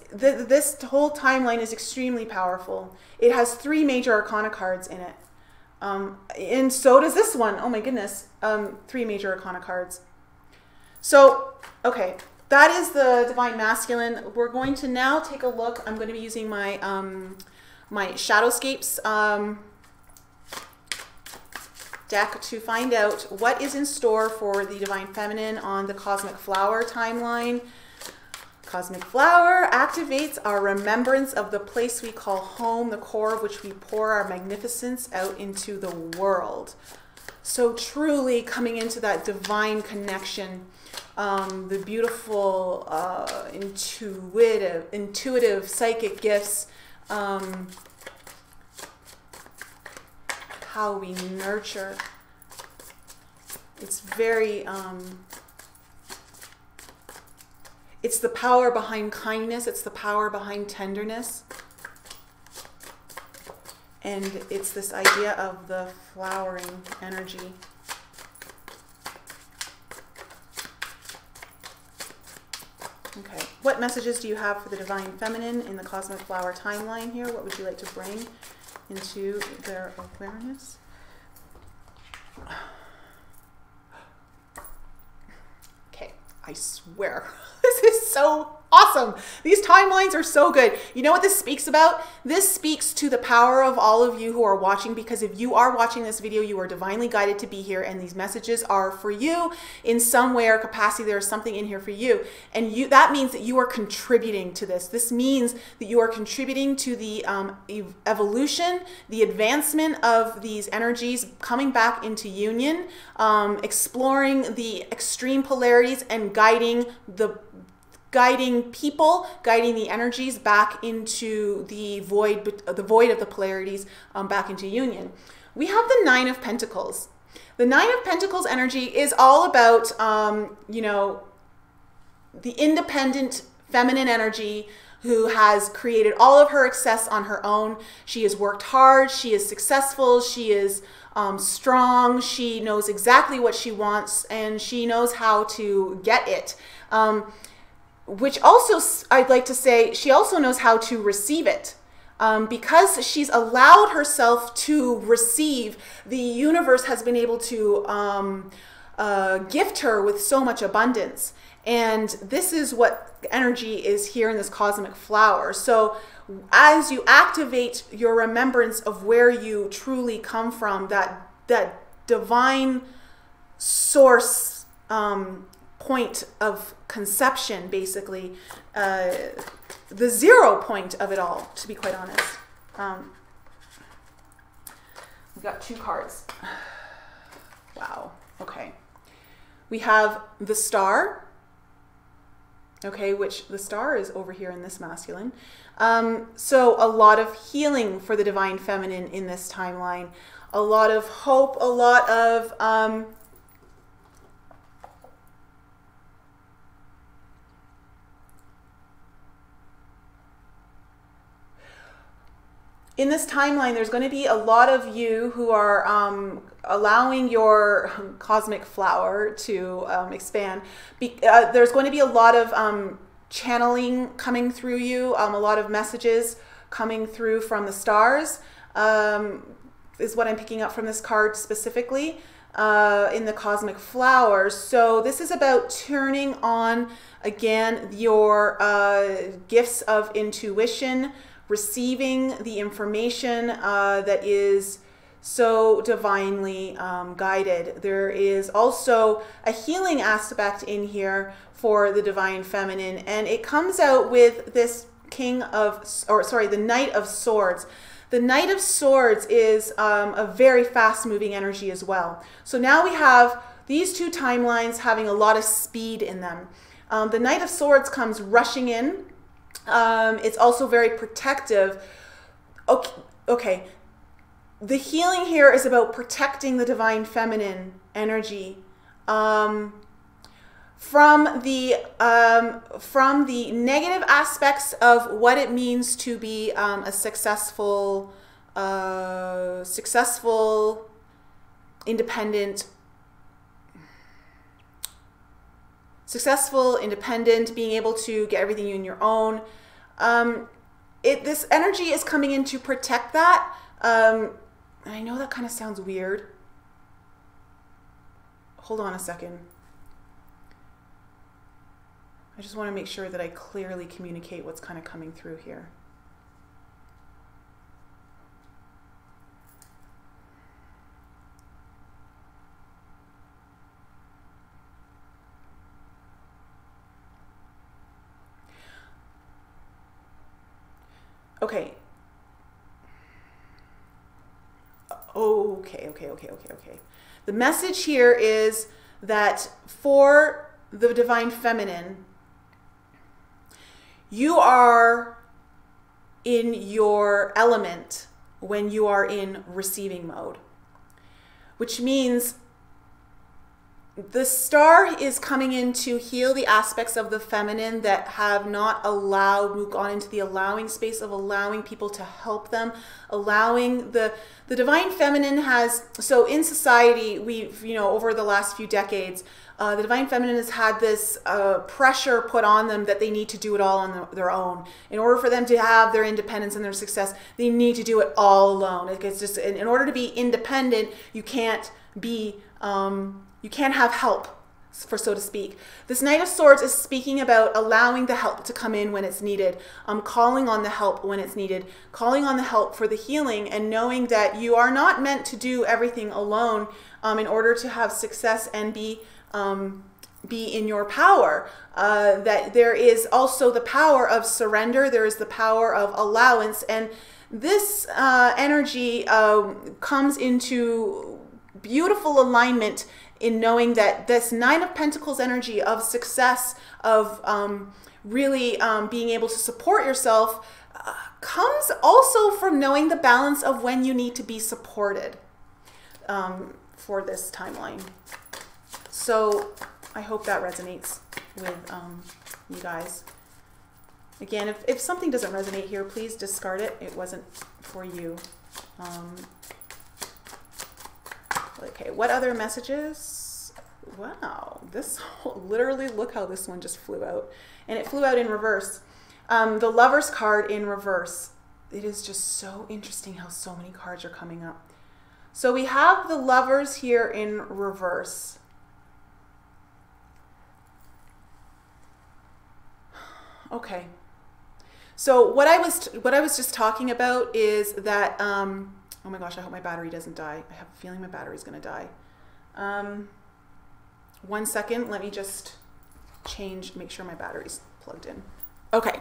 S1: whole timeline is extremely powerful. It has 3 major arcana cards in it. And so does this one. Oh my goodness. 3 major arcana cards. So, okay. That is the Divine Masculine. We're going to now take a look. I'm going to be using my my Shadowscapes deck to find out what is in store for the Divine Feminine on the Cosmic Flower timeline. Cosmic Flower activates our remembrance of the place we call home, the core of which we pour our magnificence out into the world. So truly coming into that divine connection. The beautiful, intuitive psychic gifts, how we nurture. It's very, it's the power behind kindness. It's the power behind tenderness. And it's this idea of the flowering energy. Okay, what messages do you have for the Divine Feminine in the Cosmic Flower timeline here? What would you like to bring into their awareness? Okay, I swear, this is so Awesome. These timelines are so good. You know what this speaks about? This speaks to the power of all of you who are watching, because if you are watching this video, you are divinely guided to be here, and these messages are for you in some way or capacity. There's something in here for you. And that means that you are contributing to this. This means that you are contributing to the evolution, the advancement of these energies coming back into union, exploring the extreme polarities and guiding people, guiding the energies back into the void of the polarities, back into union. We have the Nine of Pentacles. The Nine of Pentacles energy is all about, you know, the independent feminine energy who has created all of her success on her own. She has worked hard. She is successful. She is strong. She knows exactly what she wants, and she knows how to get it. Which also, I'd like to say, she also knows how to receive it. Because she's allowed herself to receive, the universe has been able to gift her with so much abundance. And this is what energy is here in this cosmic flower. So as you activate your remembrance of where you truly come from, that divine source, point of conception, basically, the 0 point of it all, to be quite honest. We've got 2 cards. Wow. Okay. We have the Star. Okay, which the Star is over here in this masculine. So a lot of healing for the divine feminine in this timeline. A lot of hope, a lot of in this timeline, there's going to be a lot of you who are allowing your cosmic flower to expand. There's going to be a lot of channeling coming through you, a lot of messages coming through from the stars, is what I'm picking up from this card specifically, in the cosmic flower. So this is about turning on, again, your gifts of intuition, receiving the information that is so divinely guided. There is also a healing aspect in here for the divine feminine, and it comes out with this the Knight of Swords. The Knight of Swords is a very fast-moving energy as well. So now we have these 2 timelines having a lot of speed in them. The Knight of Swords comes rushing in. It's also very protective. Okay. The healing here is about protecting the divine feminine energy from the negative aspects of what it means to be a successful, independent, being able to get everything in your own. This energy is coming in to protect that. I know that kind of sounds weird. Hold on a second. I just want to make sure that I clearly communicate what's kind of coming through here. Okay. Okay. The message here is that for the divine feminine, you are in your element when you are in receiving mode, which means the Star is coming in to heal the aspects of the feminine that have not gone into the allowing space of allowing people to help them, allowing the divine feminine so in society, we've, over the last few decades, the divine feminine has had this pressure put on them that they need to do it all on their own. In order for them to have their independence and their success, they need to do it all alone. It's just, in order to be independent, you can't have help. for so to speak. This Knight of Swords is speaking about allowing the help to come in when it's needed, calling on the help when it's needed, calling on the help for the healing, and knowing that you are not meant to do everything alone in order to have success and be in your power. That there is also the power of surrender, there is the power of allowance, and this energy comes into beautiful alignment in knowing that this Nine of Pentacles energy of success, of really being able to support yourself, comes also from knowing the balance of when you need to be supported for this timeline. So I hope that resonates with you guys. Again, if something doesn't resonate here, please discard it. It wasn't for you. Okay, what other messages? Wow, this literally, look how this one just flew out. And it flew out in reverse. The Lover's card in reverse. It is just so interesting how so many cards are coming up. So we have the Lovers here in reverse. Okay. So what I was just talking about is that oh my gosh, I hope my battery doesn't die. I have a feeling my battery's going to die. 1 second, let me just make sure my battery's plugged in. Okay.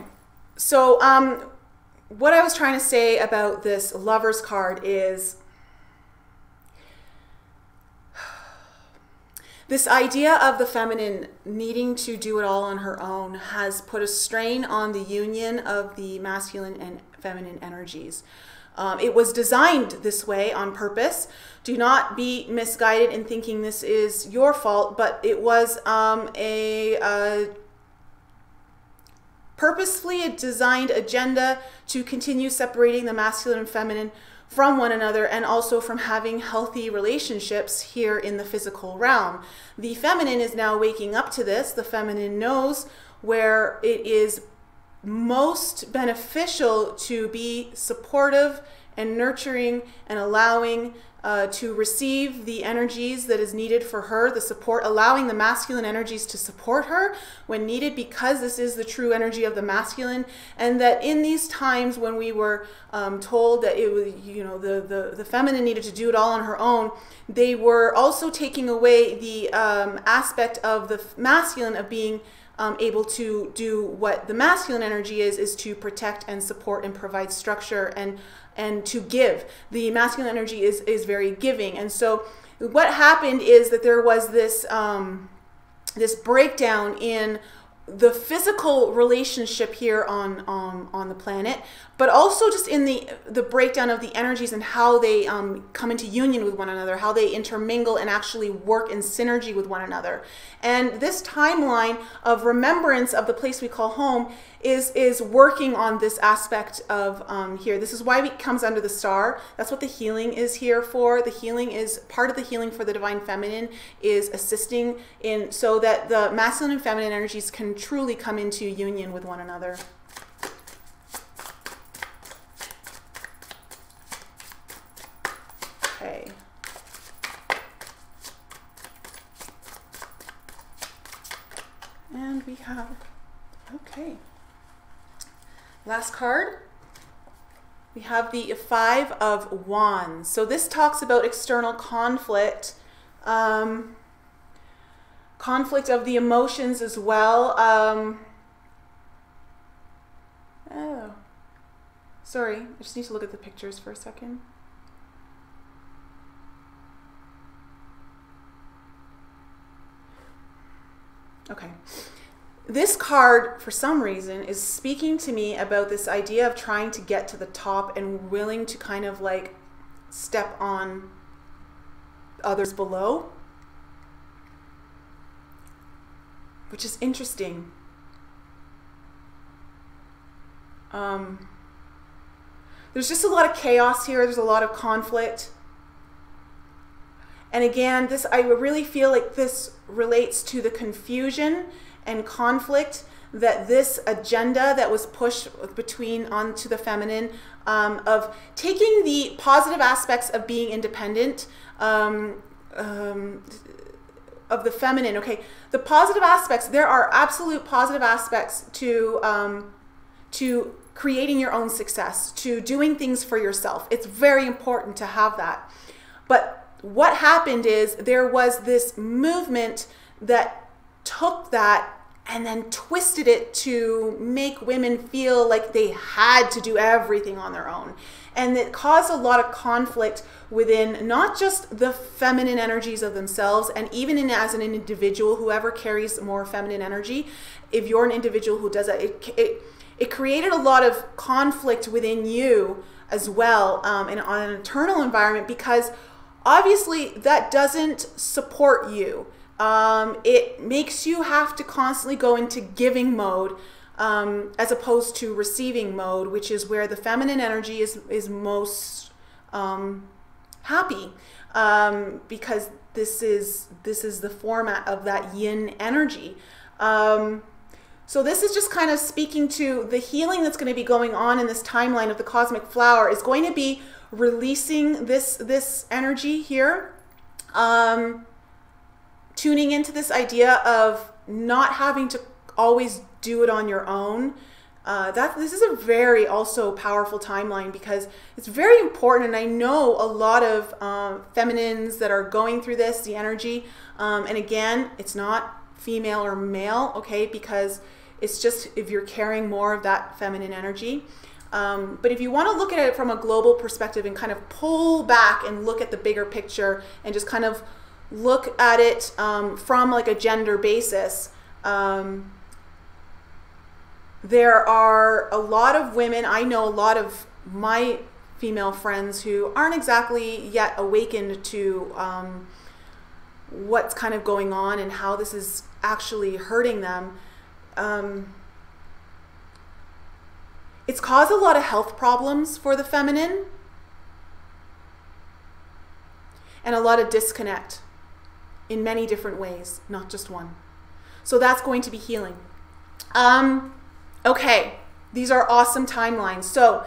S1: So what I was trying to say about this Lover's card is this idea of the feminine needing to do it all on her own has put a strain on the union of the masculine and feminine energies. It was designed this way on purpose. Do not be misguided in thinking this is your fault, but it was a purposefully designed agenda to continue separating the masculine and feminine from one another, and also from having healthy relationships here in the physical realm. The feminine is now waking up to this. The feminine knows where it is most beneficial to be supportive and nurturing and allowing to receive the energies that is needed for her, the support, allowing the masculine energies to support her when needed, because this is the true energy of the masculine. And that in these times when we were told that it was, you know, the feminine needed to do it all on her own, they were also taking away the aspect of the masculine of being able to do what the masculine energy is to protect and support and provide structure and to give. The masculine energy is very giving. And so what happened is that there was this this breakdown in the physical relationship here on the planet, but also just in the breakdown of the energies and how they come into union with one another, how they intermingle and actually work in synergy with one another. And this timeline of remembrance of the place we call home is working on this aspect of here. This is why it comes under the star. That's what the healing is here for. The healing is part of the healing for the divine feminine, is assisting in so that the masculine and feminine energies can truly come into union with one another. Okay. And we have, okay. Last card, we have the Five of Wands. So this talks about external conflict, conflict of the emotions as well. Oh, sorry, I just need to look at the pictures for a second. Okay. This card, for some reason, is speaking to me about this idea of trying to get to the top and willing to kind of like step on others below, which is interesting. There's just a lot of chaos here. There's a lot of conflict. And again, I really feel like this relates to the confusion and conflict that this agenda that was pushed onto the feminine, of taking the positive aspects of being independent, the feminine. Okay, the positive aspects, there are absolute positive aspects to creating your own success, to doing things for yourself. It's very important to have that. But what happened is there was this movement that took that and then twisted it to make women feel like they had to do everything on their own. And it caused a lot of conflict within not just the feminine energies of themselves, and even as an individual, whoever carries more feminine energy, if you're an individual who does that, it created a lot of conflict within you as well, and on an internal environment, because obviously that doesn't support you. It makes you have to constantly go into giving mode, as opposed to receiving mode, which is where the feminine energy is most happy, because this is the format of that yin energy. So this is just kind of speaking to the healing that's going to be going on in this timeline of the cosmic flower is going to be releasing this energy here. Tuning into this idea of not having to always do it on your own. This is a very also powerful timeline, because it's very important, and I know a lot of feminines that are going through this, the energy, and again, it's not female or male, okay, because it's just if you're carrying more of that feminine energy. But if you want to look at it from a global perspective and kind of pull back and look at the bigger picture and just kind of look at it from like a gender basis, there are a lot of women, I know a lot of my female friends who aren't exactly yet awakened to what's kind of going on and how this is actually hurting them. It's caused a lot of health problems for the feminine and a lot of disconnect in many different ways, not just one. So that's going to be healing. Okay, these are awesome timelines. So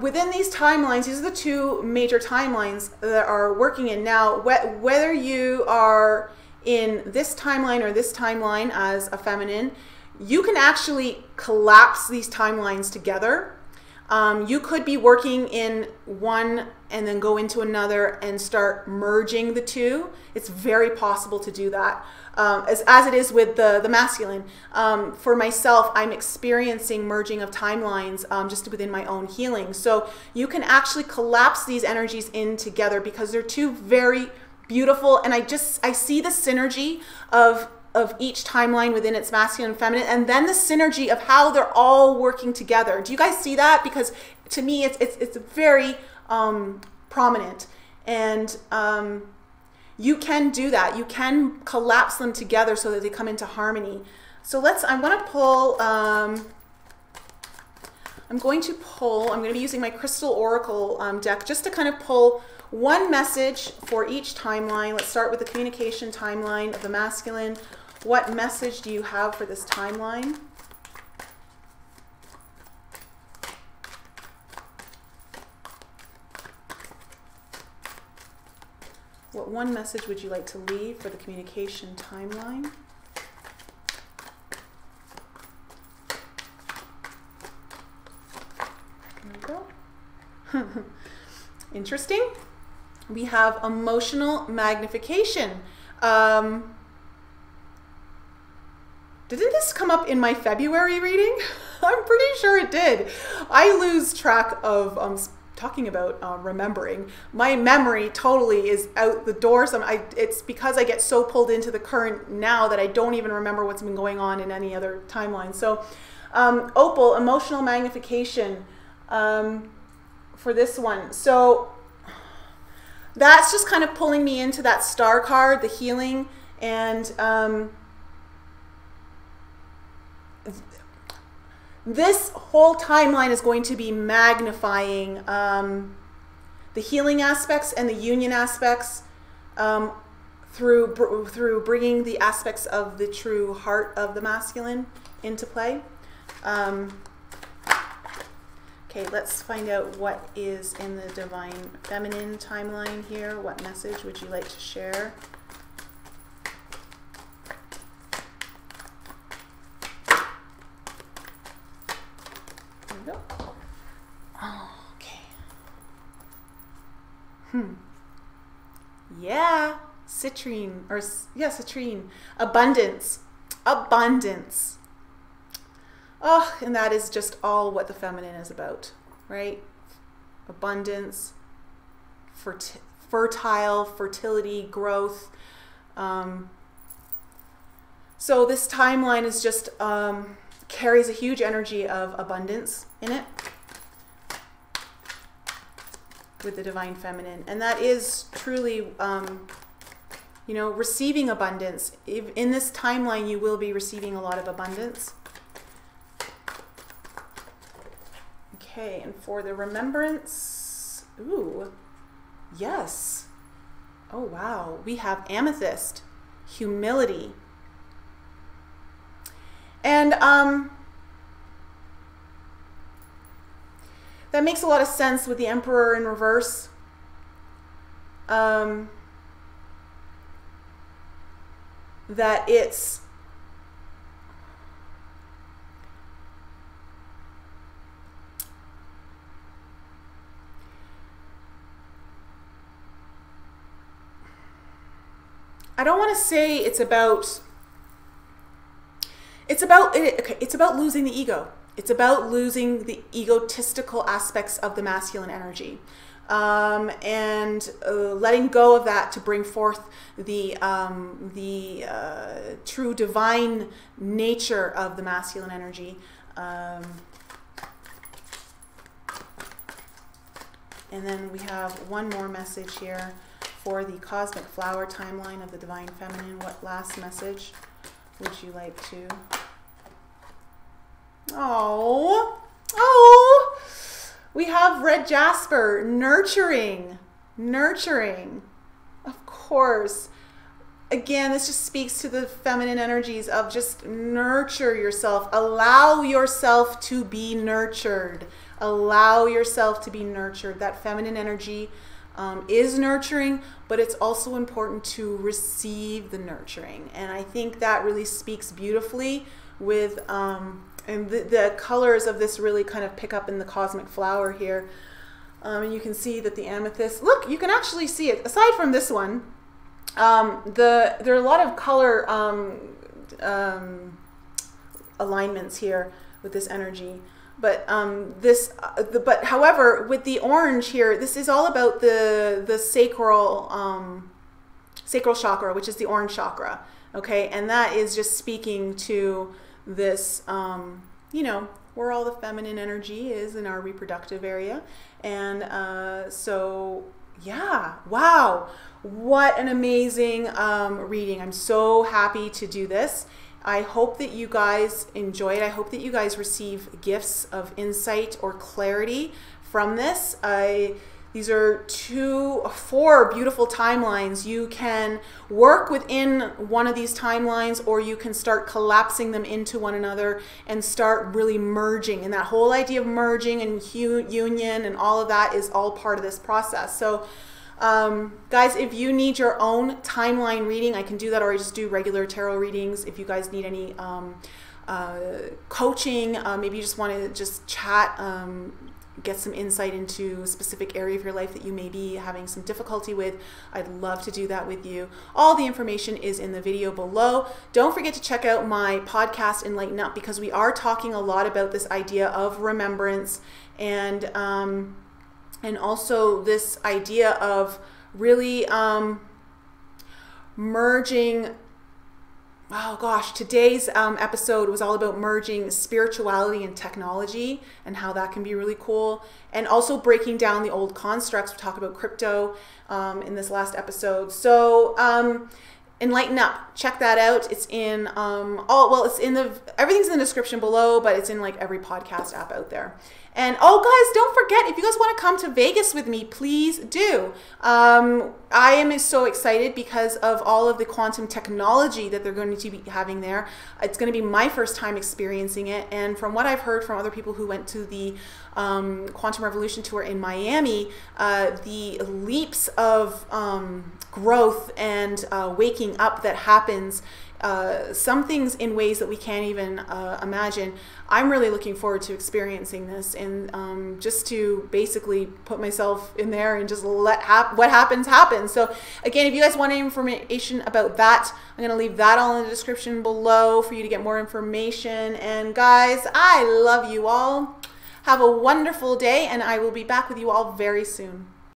S1: within these timelines, these are the two major timelines that are working in now. Whether you are in this timeline or this timeline as a feminine, you can actually collapse these timelines together. You could be working in one and then go into another and start merging the two. It's very possible to do that, as it is with the masculine. For myself, I'm experiencing merging of timelines just within my own healing. So you can actually collapse these energies in together, because they're two very beautiful, and I see the synergy of each timeline within its masculine and feminine, and then the synergy of how they're all working together. Do you guys see that? Because to me, it's very prominent, and you can do that. You can collapse them together so that they come into harmony. So I'm going to pull. I'm going to be using my Crystal Oracle deck just to kind of pull one message for each timeline. Let's start with the communication timeline of the masculine. What message do you have for this timeline? What one message would you like to leave for the communication timeline? There we go. Interesting. We have emotional magnification. Didn't this come up in my February reading? I'm pretty sure it did. I lose track of talking about remembering. My memory totally is out the door. It's because I get so pulled into the current now that I don't even remember what's been going on in any other timeline. So Opal, emotional magnification for this one. So that's just kind of pulling me into that star card, the healing, and this whole timeline is going to be magnifying the healing aspects and the union aspects through bringing the aspects of the true heart of the masculine into play. Okay, let's find out what is in the divine feminine timeline here. What message would you like to share? Yeah, citrine, or yeah, citrine. Abundance. Abundance. Oh, and that is just all what the feminine is about, right? Abundance, fertility, growth. So this timeline is just carries a huge energy of abundance in it with the divine feminine, and that is truly you know, receiving abundance. In this timeline you will be receiving a lot of abundance. Okay, and for the remembrance, ooh, yes. Oh wow, we have amethyst, humility. And that makes a lot of sense with the Emperor in reverse. That it's I don't want to say it's about losing the ego. It's about losing the egotistical aspects of the masculine energy, and letting go of that to bring forth the true divine nature of the masculine energy. And then we have one more message here for the cosmic flower timeline of the divine feminine. What last message would you like to? Oh, we have red jasper, nurturing, of course. Again, this just speaks to the feminine energies of just nurture yourself. Allow yourself to be nurtured. Allow yourself to be nurtured. That feminine energy is nurturing, but it's also important to receive the nurturing. And I think that really speaks beautifully with, and the colors of this really kind of pick up in the cosmic flower here. And you can see that the amethyst, look, you can actually see it. Aside from this one, there are a lot of color alignments here with this energy. But but however, with the orange here, this is all about the sacral chakra, which is the orange chakra. Okay, and that is just speaking to this, you know, where all the feminine energy is in our reproductive area. And so, yeah, wow, what an amazing reading. I'm so happy to do this. I hope that you guys enjoy it. I hope that you guys receive gifts of insight or clarity from this. These are 4 beautiful timelines. You can work within one of these timelines, or you can start collapsing them into one another and start really merging. And that whole idea of merging and union and all of that is all part of this process. So guys, if you need your own timeline reading, I can do that, or I just do regular tarot readings. If you guys need any coaching, maybe you just want to just chat, get some insight into a specific area of your life that you may be having some difficulty with, I'd love to do that with you. All the information is in the video below. Don't forget to check out my podcast, Enlighten Up, because we are talking a lot about this idea of remembrance and also this idea of really merging. Oh gosh, today's episode was all about merging spirituality and technology and how that can be really cool, and also breaking down the old constructs. We talked about crypto in this last episode. So Enlighten Up, check that out. It's in everything's in the description below, but it's in like every podcast app out there. And oh guys, don't forget, if you guys want to come to Vegas with me, please do. I am so excited because of all of the quantum technology that they're going to be having there. It's going to be my first time experiencing it. And from what I've heard from other people who went to the Quantum Revolution tour in Miami, the leaps of growth and waking up that happens some things in ways that we can't even imagine. I'm really looking forward to experiencing this, and just to basically put myself in there and just let what happens happen. So again, if you guys want any information about that, I'm going to leave that all in the description below for you to get more information. And guys, I love you all. Have a wonderful day, and I will be back with you all very soon.